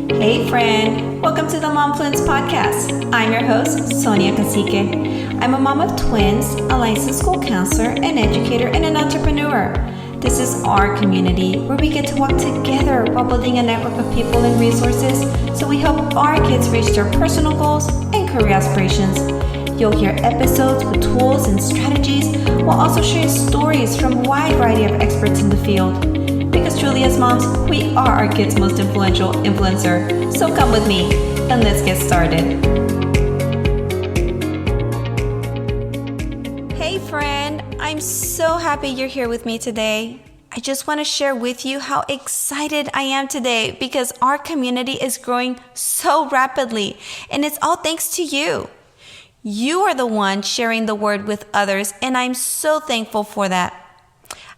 Hey friend, welcome to the Momfluence podcast. I'm your host, Sonia Cacique. I'm a mom of twins, a licensed school counselor, an educator, and an entrepreneur. This is our community where we get to walk together while building a network of people and resources so we help our kids reach their personal goals and career aspirations. You'll hear episodes with tools and strategies while also sharing stories from a wide variety of experts in the field. Because truly as moms, we are our kids' most influential influencer. So come with me and let's get started. Hey friend, I'm so happy you're here with me today. I just want to share with you how excited I am today because our community is growing so rapidly and it's all thanks to you. You are the one sharing the word with others and I'm so thankful for that.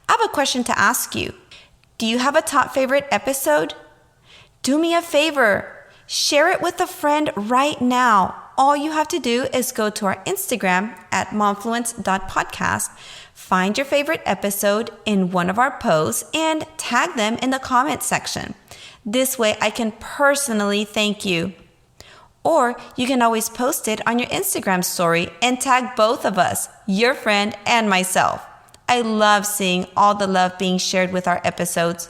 I have a question to ask you. Do you have a top favorite episode? Do me a favor. Share it with a friend right now. All you have to do is go to our Instagram at momfluence.podcast, find your favorite episode in one of our posts, and tag them in the comments section. This way I can personally thank you. Or you can always post it on your Instagram story and tag both of us, your friend and myself. I love seeing all the love being shared with our episodes.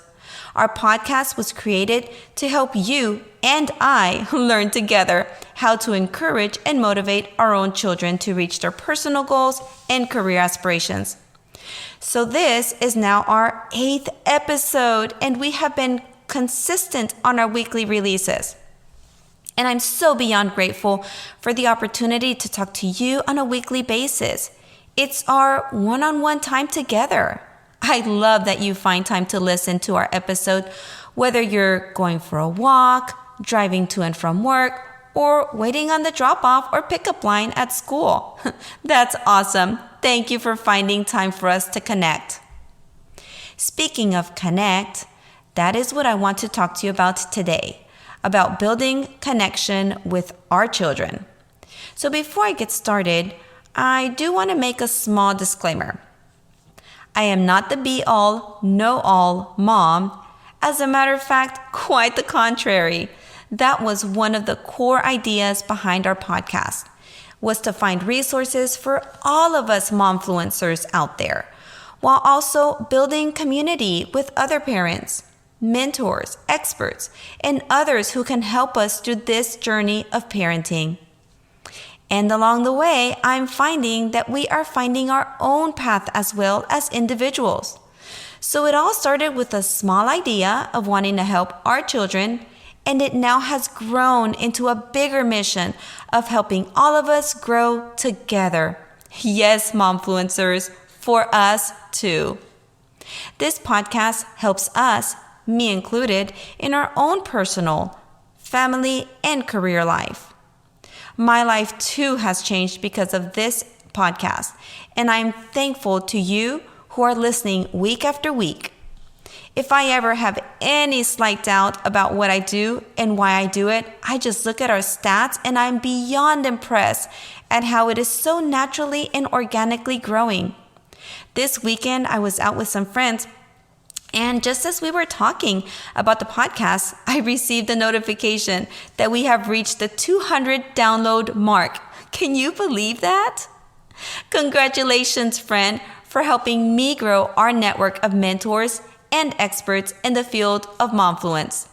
Our podcast was created to help you and I learn together how to encourage and motivate our own children to reach their personal goals and career aspirations. So this is now our 8th episode, and we have been consistent on our weekly releases. And I'm so beyond grateful for the opportunity to talk to you on a weekly basis. It's our one-on-one time together. I love that you find time to listen to our episode, whether you're going for a walk, driving to and from work, or waiting on the drop-off or pickup line at school. That's awesome. Thank you for finding time for us to connect. Speaking of connect, that is what I want to talk to you about today, about building connection with our children. So before I get started, I do want to make a small disclaimer. I am not the be-all, know-all mom. As a matter of fact, quite the contrary. That was one of the core ideas behind our podcast, was to find resources for all of us momfluencers out there, while also building community with other parents, mentors, experts, and others who can help us through this journey of parenting. And along the way, I'm finding that we are finding our own path as well as individuals. So it all started with a small idea of wanting to help our children, and it now has grown into a bigger mission of helping all of us grow together. Yes, momfluencers, for us too. This podcast helps us, me included, in our own personal, family, and career life. My life too has changed because of this podcast, and I'm thankful to you who are listening week after week. If I ever have any slight doubt about what I do and why I do it, I just look at our stats and I'm beyond impressed at how it is so naturally and organically growing. This weekend, I was out with some friends, and just as we were talking about the podcast, I received a notification that we have reached the 200 download mark. Can you believe that? Congratulations, friend, for helping me grow our network of mentors and experts in the field of momfluence.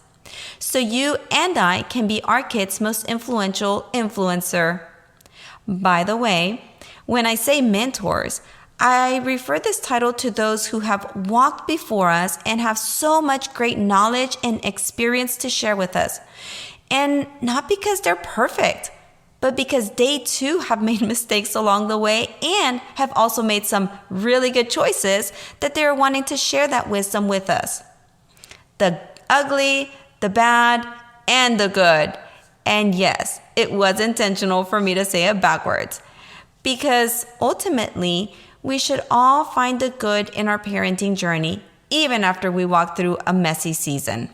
So you and I can be our kids' most influential influencer. By the way, when I say mentors, I refer this title to those who have walked before us and have so much great knowledge and experience to share with us. And not because they're perfect, but because they too have made mistakes along the way and have also made some really good choices that they're wanting to share that wisdom with us. The ugly, the bad, and the good. And yes, it was intentional for me to say it backwards. Because ultimately, we should all find the good in our parenting journey, even after we walk through a messy season.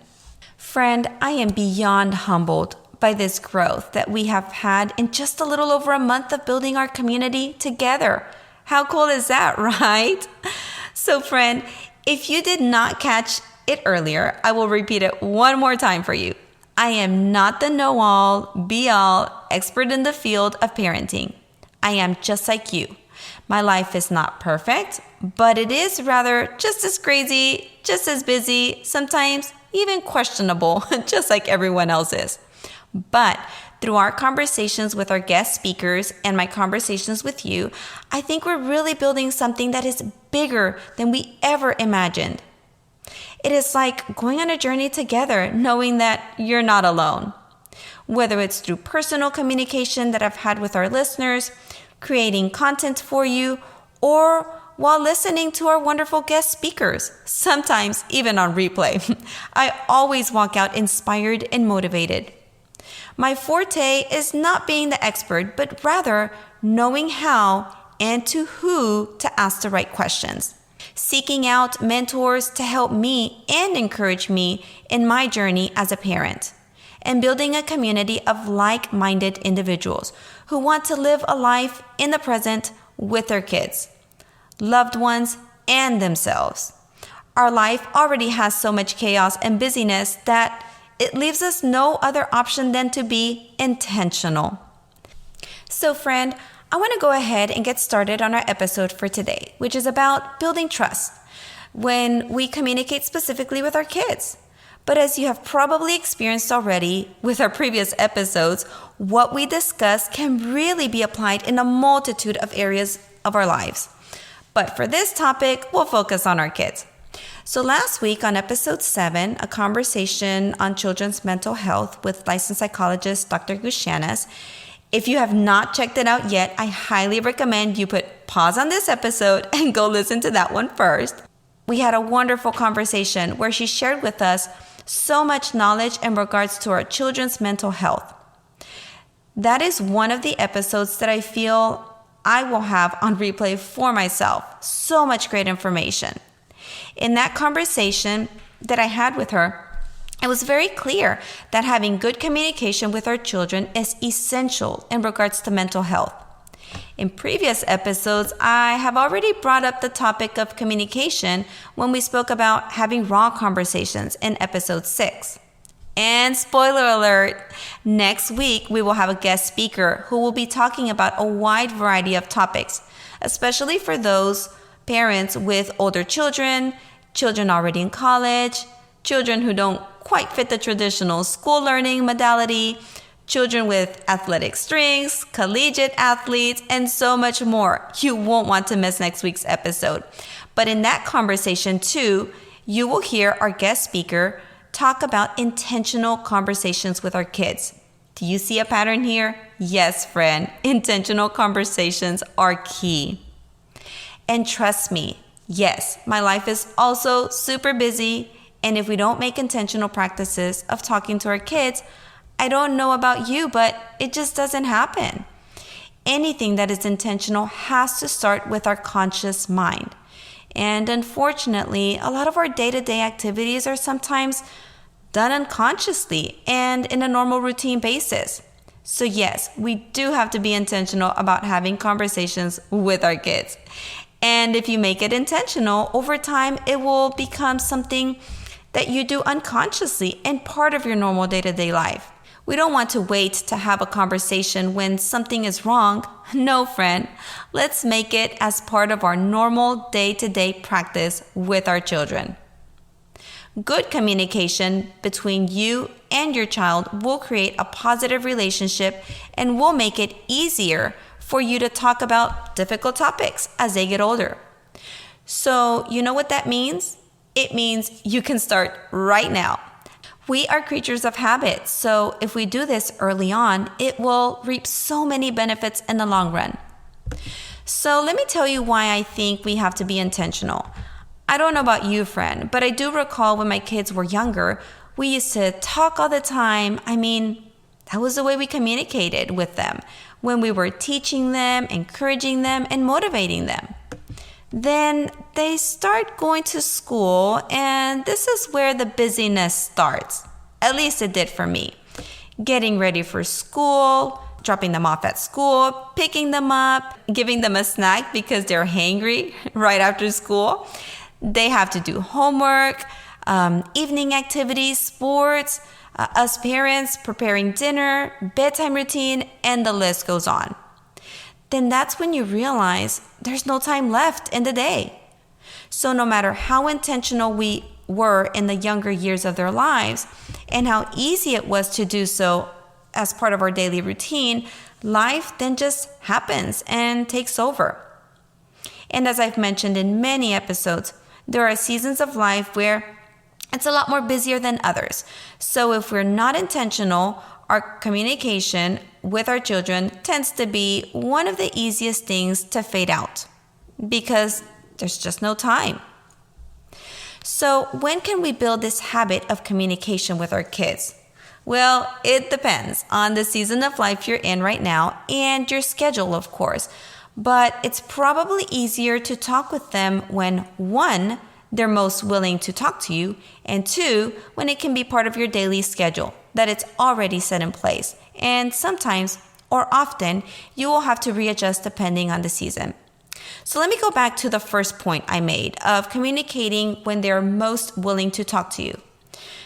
Friend, I am beyond humbled by this growth that we have had in just a little over a month of building our community together. How cool is that, right? So friend, if you did not catch it earlier, I will repeat it one more time for you. I am not the know-all, be-all expert in the field of parenting. I am just like you. My life is not perfect, but it is rather just as crazy, just as busy, sometimes even questionable, just like everyone else is. But through our conversations with our guest speakers and my conversations with you, I think we're really building something that is bigger than we ever imagined. It is like going on a journey together, knowing that you're not alone. Whether it's through personal communication that I've had with our listeners, creating content for you, or while listening to our wonderful guest speakers, sometimes even on replay, I always walk out inspired and motivated. My forte is not being the expert, but rather knowing how and to who to ask the right questions. Seeking out mentors to help me and encourage me in my journey as a parent, and building a community of like-minded individuals who want to live a life in the present with their kids, loved ones, and themselves. Our life already has so much chaos and busyness that it leaves us no other option than to be intentional. So friend, I want to go ahead and get started on our episode for today, which is about building trust when we communicate specifically with our kids. But as you have probably experienced already with our previous episodes, what we discuss can really be applied in a multitude of areas of our lives. But for this topic, we'll focus on our kids. So last week on episode 7, a conversation on children's mental health with licensed psychologist Dr. Gushanas. If you have not checked it out yet, I highly recommend you put pause on this episode and go listen to that one first. We had a wonderful conversation where she shared with us so much knowledge in regards to our children's mental health. That is one of the episodes that I feel I will have on replay for myself. So much great information. In that conversation that I had with her, it was very clear that having good communication with our children is essential in regards to mental health. In previous episodes, I have already brought up the topic of communication when we spoke about having raw conversations in episode 6. And spoiler alert, next week we will have a guest speaker who will be talking about a wide variety of topics, especially for those parents with older children, children already in college, children who don't quite fit the traditional school learning modality, children with athletic strengths, collegiate athletes, and so much more. You won't want to miss next week's episode. But in that conversation too, you will hear our guest speaker talk about intentional conversations with our kids. Do you see a pattern here? Yes, friend. Intentional conversations are key. And trust me, yes, my life is also super busy. And if we don't make intentional practices of talking to our kids, I don't know about you, but it just doesn't happen. Anything that is intentional has to start with our conscious mind. And unfortunately, a lot of our day-to-day activities are sometimes done unconsciously and in a normal routine basis. So yes, we do have to be intentional about having conversations with our kids. And if you make it intentional, over time, it will become something that you do unconsciously and part of your normal day-to-day life. We don't want to wait to have a conversation when something is wrong. No, friend. Let's make it as part of our normal day-to-day practice with our children. Good communication between you and your child will create a positive relationship and will make it easier for you to talk about difficult topics as they get older. So, you know what that means? It means you can start right now. We are creatures of habit, so if we do this early on, it will reap so many benefits in the long run. So let me tell you why I think we have to be intentional. I don't know about you, friend, but I do recall when my kids were younger, we used to talk all the time. I mean, that was the way we communicated with them when we were teaching them, encouraging them, and motivating them. Then they start going to school, and this is where the busyness starts. At least it did for me. Getting ready for school, dropping them off at school, picking them up, giving them a snack because they're hangry right after school. They have to do homework. evening activities, sports, us parents preparing dinner, bedtime routine, and the list goes on. Then that's when you realize there's no time left in the day. So no matter how intentional we were in the younger years of their lives and how easy it was to do so as part of our daily routine, life then just happens and takes over. And as I've mentioned in many episodes, there are seasons of life where it's a lot more busier than others. So if we're not intentional, our communication with our children tends to be one of the easiest things to fade out because there's just no time. So when can we build this habit of communication with our kids? Well, it depends on the season of life you're in right now and your schedule, of course. But it's probably easier to talk with them when, one, they're most willing to talk to you, and two, when it can be part of your daily schedule, that it's already set in place. And sometimes, or often, you will have to readjust depending on the season. So let me go back to the first point I made of communicating when they're most willing to talk to you.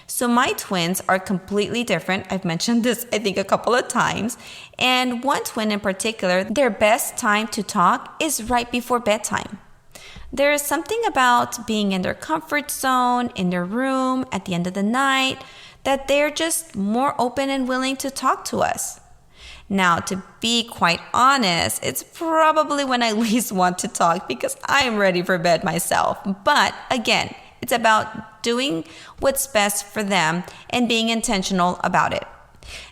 So my twins are completely different. I've mentioned this, I think, a couple of times. And one twin in particular, their best time to talk is right before bedtime. There is something about being in their comfort zone, in their room, at the end of the night, that they're just more open and willing to talk to us. Now, to be quite honest, it's probably when I least want to talk because I'm ready for bed myself. But again, it's about doing what's best for them and being intentional about it.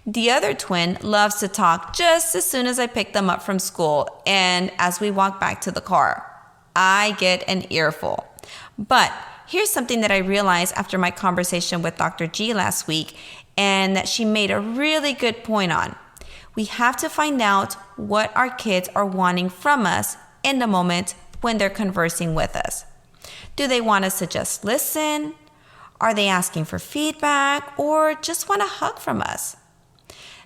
The other twin loves to talk just as soon as I pick them up from school and as we walk back to the car. I get an earful. But here's something that I realized after my conversation with Dr. G last week and that she made a really good point on. We have to find out what our kids are wanting from us in the moment when they're conversing with us. Do they want us to just listen? Are they asking for feedback or just want a hug from us?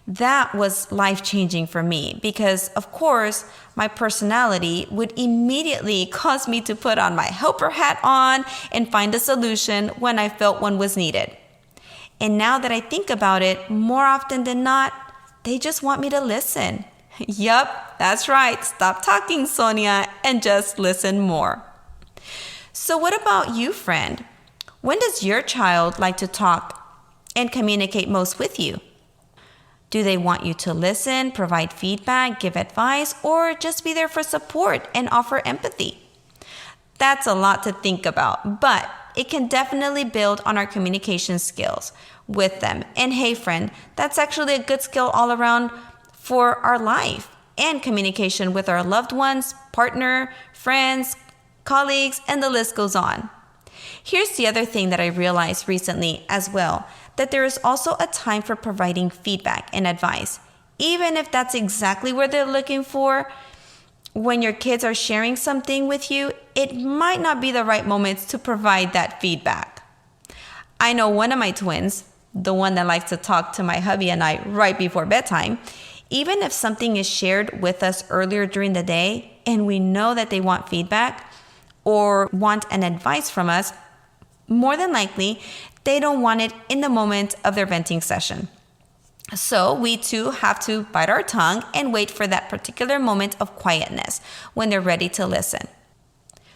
That was life-changing for me because, of course, my personality would immediately cause me to put on my helper hat on and find a solution when I felt one was needed. And now that I think about it, more often than not, they just want me to listen. Yup, that's right. Stop talking, Sonia, and just listen more. So what about you, friend? When does your child like to talk and communicate most with you? Do they want you to listen, provide feedback, give advice, or just be there for support and offer empathy? That's a lot to think about, but it can definitely build on our communication skills with them. And hey, friend, that's actually a good skill all around for our life and communication with our loved ones, partner, friends, colleagues, and the list goes on. Here's the other thing that I realized recently as well, that there is also a time for providing feedback and advice. Even if that's exactly what they're looking for, when your kids are sharing something with you, it might not be the right moments to provide that feedback. I know one of my twins, the one that likes to talk to my hubby and I right before bedtime, even if something is shared with us earlier during the day and we know that they want feedback or want an advice from us, more than likely, they don't want it in the moment of their venting session. So we too have to bite our tongue and wait for that particular moment of quietness when they're ready to listen.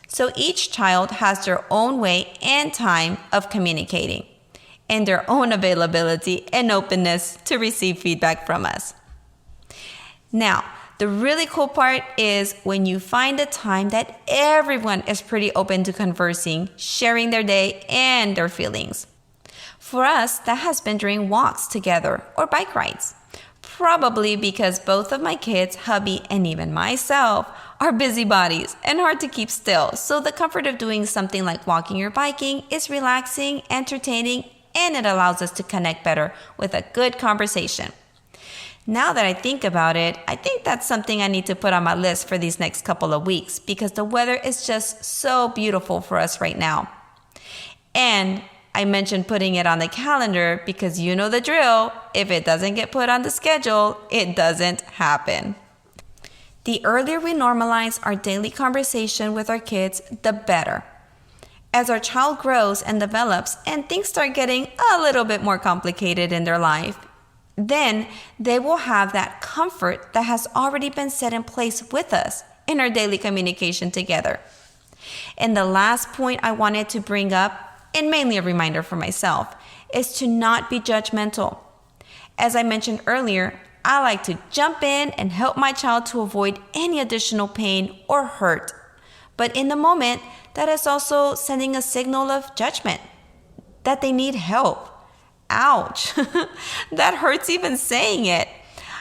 So each child has their own way and time of communicating and their own availability and openness to receive feedback from us. Now, the really cool part is when you find a time that everyone is pretty open to conversing, sharing their day and their feelings. For us, that has been during walks together or bike rides. Probably because both of my kids, hubby, and even myself are busybodies and hard to keep still. So the comfort of doing something like walking or biking is relaxing, entertaining, and it allows us to connect better with a good conversation. Now that I think about it, I think that's something I need to put on my list for these next couple of weeks because the weather is just so beautiful for us right now. And I mentioned putting it on the calendar because you know the drill. If it doesn't get put on the schedule, it doesn't happen. The earlier we normalize our daily conversation with our kids, the better. As our child grows and develops and things start getting a little bit more complicated in their life, then they will have that comfort that has already been set in place with us in our daily communication together. And the last point I wanted to bring up, and mainly a reminder for myself, is to not be judgmental. As I mentioned earlier, I like to jump in and help my child to avoid any additional pain or hurt. But in the moment, that is also sending a signal of judgment, that they need help. Ouch, that hurts even saying it.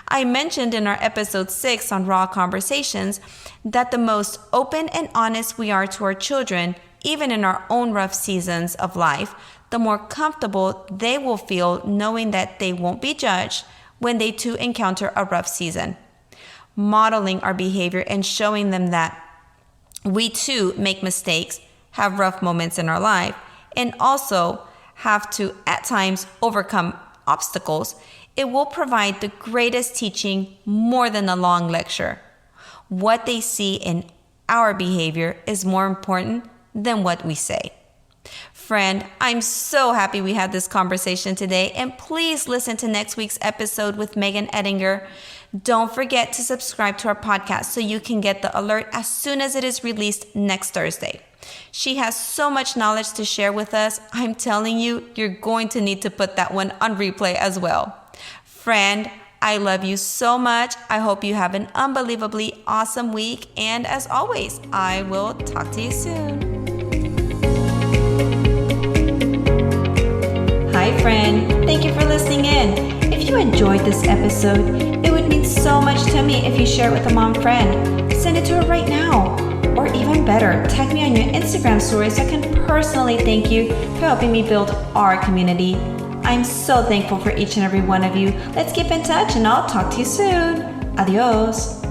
I mentioned in our episode 6 on Raw Conversations that the most open and honest we are to our children, even in our own rough seasons of life, the more comfortable they will feel knowing that they won't be judged when they too encounter a rough season. Modeling our behavior and showing them that we too make mistakes, have rough moments in our life, and also have to, at times, overcome obstacles, it will provide the greatest teaching more than a long lecture. What they see in our behavior is more important than what we say. Friend, I'm so happy we had this conversation today, and please listen to next week's episode with Megan Ettinger. Don't forget to subscribe to our podcast so you can get the alert as soon as it is released next Thursday. She has so much knowledge to share with us. I'm telling you, you're going to need to put that one on replay as well. Friend, I love you so much. I hope you have an unbelievably awesome week. And as always, I will talk to you soon. Hi, friend. Thank you for listening in. If you enjoyed this episode, it would mean so much to me if you share it with a mom friend. Send it to her right now. Or even better, tag me on your Instagram story so I can personally thank you for helping me build our community. I'm so thankful for each and every one of you. Let's keep in touch and I'll talk to you soon. Adios.